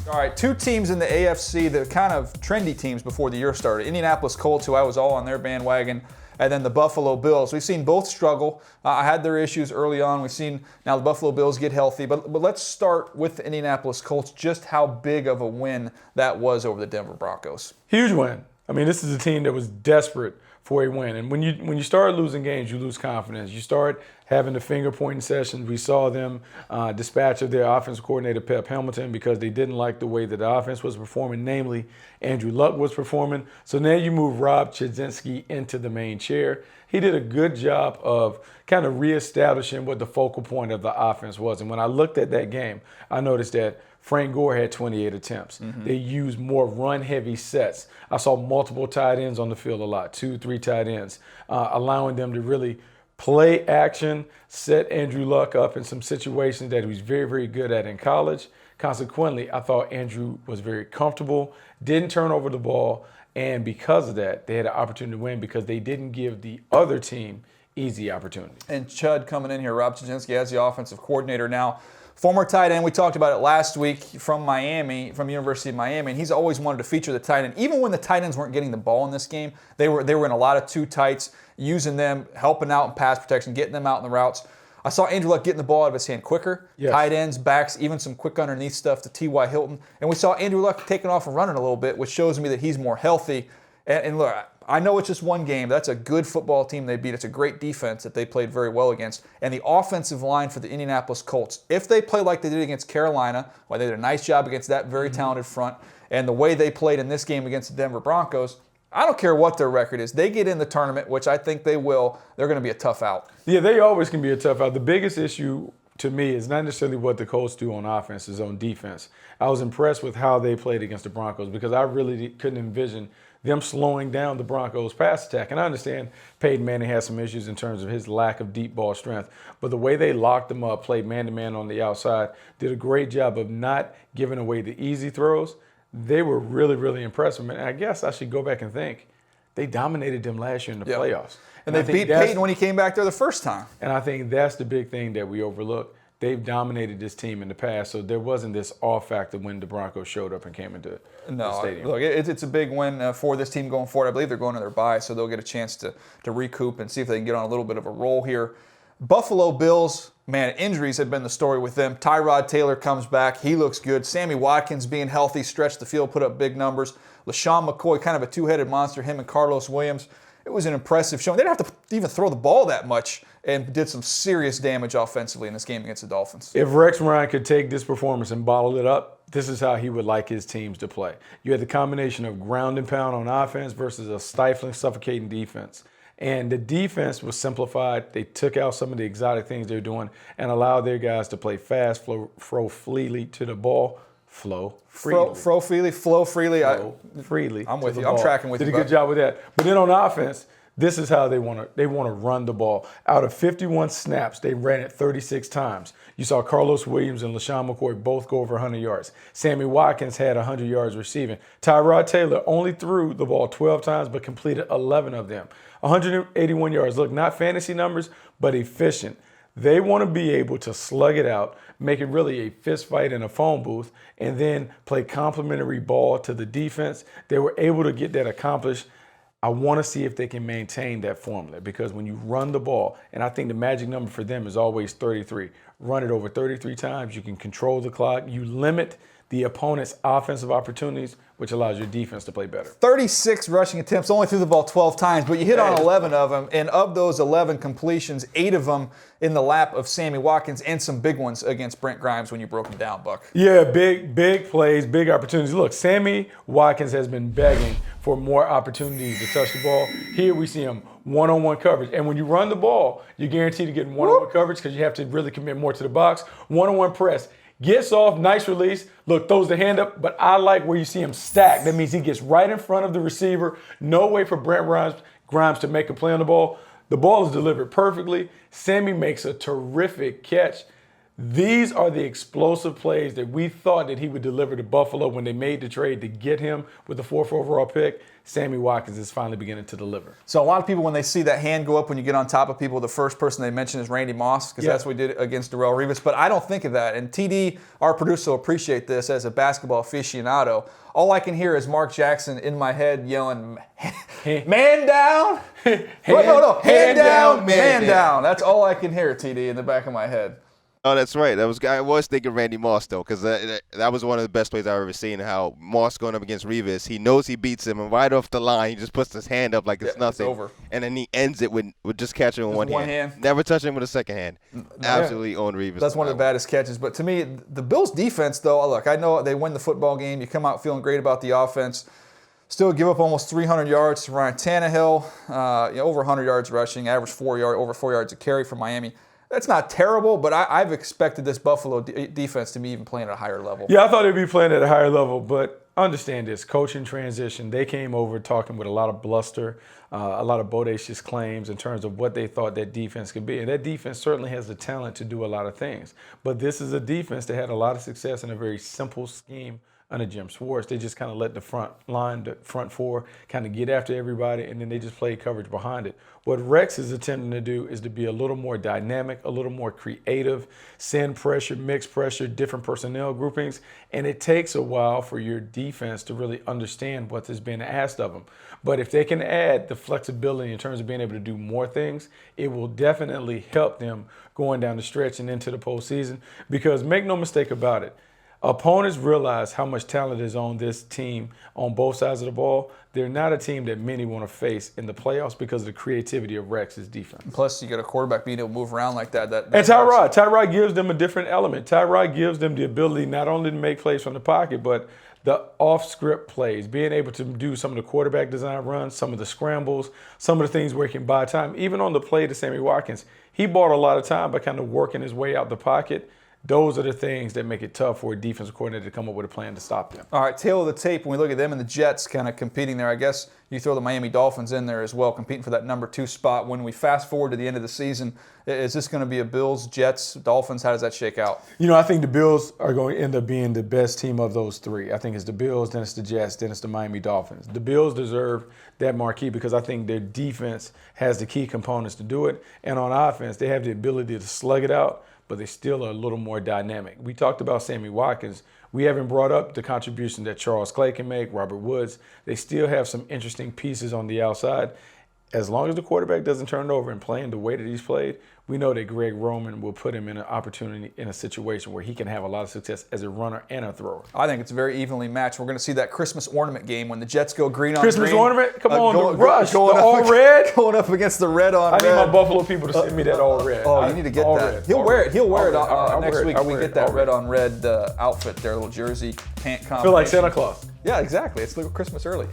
All right, two teams in the AFC that are kind of trendy teams before the year started. Indianapolis Colts, who I was all on their bandwagon, and then the Buffalo Bills. We've seen both struggle. I had their issues early on. We've seen now the Buffalo Bills get healthy. But let's start with the Indianapolis Colts, just how big of a win that was over the Denver Broncos. Huge win. I mean, this is a team that was desperate for a win. And when you start losing games, you lose confidence. You start having the finger-pointing sessions. We saw them dispatch of their offensive coordinator, Pep Hamilton, because they didn't like the way that the offense was performing, namely Andrew Luck was performing. So now you move Rob Chudzinski into the main chair. He did a good job of kind of reestablishing what the focal point of the offense was. And when I looked at that game, I noticed that Frank Gore had 28 attempts. They used more run-heavy sets. I saw multiple tight ends on the field a lot, 2-3 tight ends, allowing them to really play action, set Andrew Luck up in some situations that he was very, very good at in college. Consequently, I thought Andrew was very comfortable, didn't turn over the ball, and because of that, they had an opportunity to win because they didn't give the other team easy opportunities. And Chud coming in here, Rob Chudzinski as the offensive coordinator now. Former tight end, we talked about it last week from Miami, from University of Miami, and he's always wanted to feature the tight end. Even when the tight ends weren't getting the ball in this game, they were in a lot of two tights, using them, helping out in pass protection, getting them out in the routes. I saw Andrew Luck getting the ball out of his hand quicker. Yes. Tight ends, backs, even some quick underneath stuff to T.Y. Hilton. And we saw Andrew Luck taking off and running a little bit, which shows me that he's more healthy. And look, I know it's just one game. That's a good football team they beat. It's a great defense that they played very well against. And the offensive line for the Indianapolis Colts, if they play like they did against Carolina, well, they did a nice job against that very talented front, and the way they played in this game against the Denver Broncos, I don't care what their record is. They get in the tournament, which I think they will. They're going to be a tough out. Yeah, they always can be a tough out. The biggest issue to me is not necessarily what the Colts do on offense, is on defense. I was impressed with how they played against the Broncos because I really couldn't envision them slowing down the Broncos' pass attack. And I understand Peyton Manning has some issues in terms of his lack of deep ball strength, but the way they locked them up, played man-to-man on the outside, did a great job of not giving away the easy throws. They were really, really impressive. And I guess I should go back and think they dominated them last year in the playoffs. And they beat Peyton when he came back there the first time. And I think that's the big thing that we overlook. They've dominated this team in the past, so there wasn't this off factor when the Broncos showed up and came into the stadium. Look, it's a big win for this team going forward. I believe they're going to their bye, so they'll get a chance to recoup and see if they can get on a little bit of a roll here. Buffalo Bills, man, injuries have been the story with them. Tyrod Taylor comes back. He looks good. Sammy Watkins being healthy, stretched the field, put up big numbers. LaShawn McCoy, kind of a two-headed monster, him and Carlos Williams. It was an impressive showing. They didn't have to even throw the ball that much and did some serious damage offensively in this game against the Dolphins. If Rex Ryan could take this performance and bottle it up, this is how he would like his teams to play. You had the combination of ground and pound on offense versus a stifling, suffocating defense. And the defense was simplified. They took out some of the exotic things they're doing and allowed their guys to play fast, flow freely to the ball. Flow freely. Flow freely. I'm with you. I'm tracking with you. Did a good job with that. But then on offense, this is how they want to run the ball. Out of 51 snaps, they ran it 36 times. You saw Carlos Williams and LaShawn McCoy both go over 100 yards. Sammy Watkins had 100 yards receiving. Tyrod Taylor only threw the ball 12 times but completed 11 of them. 181 yards. Look, not fantasy numbers, but efficient. They want to be able to slug it out, make it really a fist fight in a phone booth, and then play complimentary ball to the defense. They were able to get that accomplished. I want to see if they can maintain that formula because when you run the ball, and I think the magic number for them is always 33. Run it over 33 times. You can control the clock. You limit the opponent's offensive opportunities, which allows your defense to play better. 36 rushing attempts, only threw the ball 12 times, but you hit on 11 of them, and of those 11 completions, 8 of them in the lap of Sammy Watkins and some big ones against Brent Grimes when you broke him down, Buck. Yeah, big plays, big opportunities. Look, Sammy Watkins has been begging for more opportunities to touch the ball. Here we see him one-on-one coverage. And when you run the ball, you're guaranteed to get one-on-one coverage because you have to really commit more to the box. One-on-one press. Gets off, nice release. Look, throws the hand up, but I like where you see him stack. That means he gets right in front of the receiver. No way for Brent Grimes to make a play on the ball. The ball is delivered perfectly. Sammy makes a terrific catch. These are the explosive plays that we thought that he would deliver to Buffalo when they made the trade to get him with the 4th overall pick. Sammy Watkins is finally beginning to deliver. So a lot of people, when they see that hand go up when you get on top of people, the first person they mention is Randy Moss, because that's what we did against Darrelle Revis. But I don't think of that. And TD, our producer, will appreciate this as a basketball aficionado. All I can hear is Mark Jackson in my head yelling, man down. Hand down, man down. That's all I can hear, TD, in the back of my head. Oh, that's right. I was thinking Randy Moss, though, because that was one of the best plays I've ever seen, how Moss going up against Revis, he knows he beats him, and right off the line, he just puts his hand up like it's nothing. It's over. And then he ends it with just catching him with one hand. Never touching him with a second hand. Absolutely owned Revis. That's one of the baddest catches. But to me, the Bills' defense, though, look, I know they win the football game. You come out feeling great about the offense. Still give up almost 300 yards to Ryan Tannehill, over 100 yards rushing, average over 4 yards a carry for Miami. That's not terrible, but I've expected this Buffalo defense to be even playing at a higher level. Yeah, I thought they'd be playing at a higher level, but understand this, coaching transition, they came over talking with a lot of bluster, a lot of bodacious claims in terms of what they thought that defense could be. And that defense certainly has the talent to do a lot of things. But this is a defense that had a lot of success in a very simple scheme under Jim Schwartz. They just kind of let the front line, the front four, kind of get after everybody, and then they just played coverage behind it. What Rex is attempting to do is to be a little more dynamic, a little more creative, send pressure, mix pressure, different personnel groupings, and it takes a while for your defense to really understand what is being asked of them. But if they can add the flexibility in terms of being able to do more things, it will definitely help them going down the stretch and into the postseason, because make no mistake about it, opponents realize how much talent is on this team on both sides of the ball. They're not a team that many want to face in the playoffs because of the creativity of Rex's defense. Plus, you got a quarterback being able to move around like that. And Tyrod gives them a different element. Tyrod gives them the ability not only to make plays from the pocket, but the off-script plays, being able to do some of the quarterback design runs, some of the scrambles, some of the things where he can buy time. Even on the play to Sammy Watkins, he bought a lot of time by kind of working his way out the pocket. Those are the things that make it tough for a defensive coordinator to come up with a plan to stop them. All right, tail of the tape, when we look at them and the Jets kind of competing there, I guess you throw the Miami Dolphins in there as well, competing for that number 2 spot. When we fast forward to the end of the season, is this going to be a Bills, Jets, Dolphins? How does that shake out? I think the Bills are going to end up being the best team of those 3. I think it's the Bills, then it's the Jets, then it's the Miami Dolphins. The Bills deserve that marquee because I think their defense has the key components to do it. And on offense, they have the ability to slug it out, but they still are a little more dynamic. We talked about Sammy Watkins. We haven't brought up the contribution that Charles Clay can make, Robert Woods. They still have some interesting pieces on the outside. As long as the quarterback doesn't turn it over and playing the way that he's played, we know that Greg Roman will put him in an opportunity in a situation where he can have a lot of success as a runner and a thrower. I think it's very evenly matched. We're going to see that Christmas ornament game when the Jets go green on Christmas green. ornament? Come on, the rush, going the up, all red. Going up against the red on red. I need my Buffalo people to send me that all red. Oh, you need to get that. Red, He'll wear it. He'll wear it next week. We We get that red on red outfit there, little jersey, pant combo. I feel like Santa Claus. Yeah, exactly. It's Christmas early.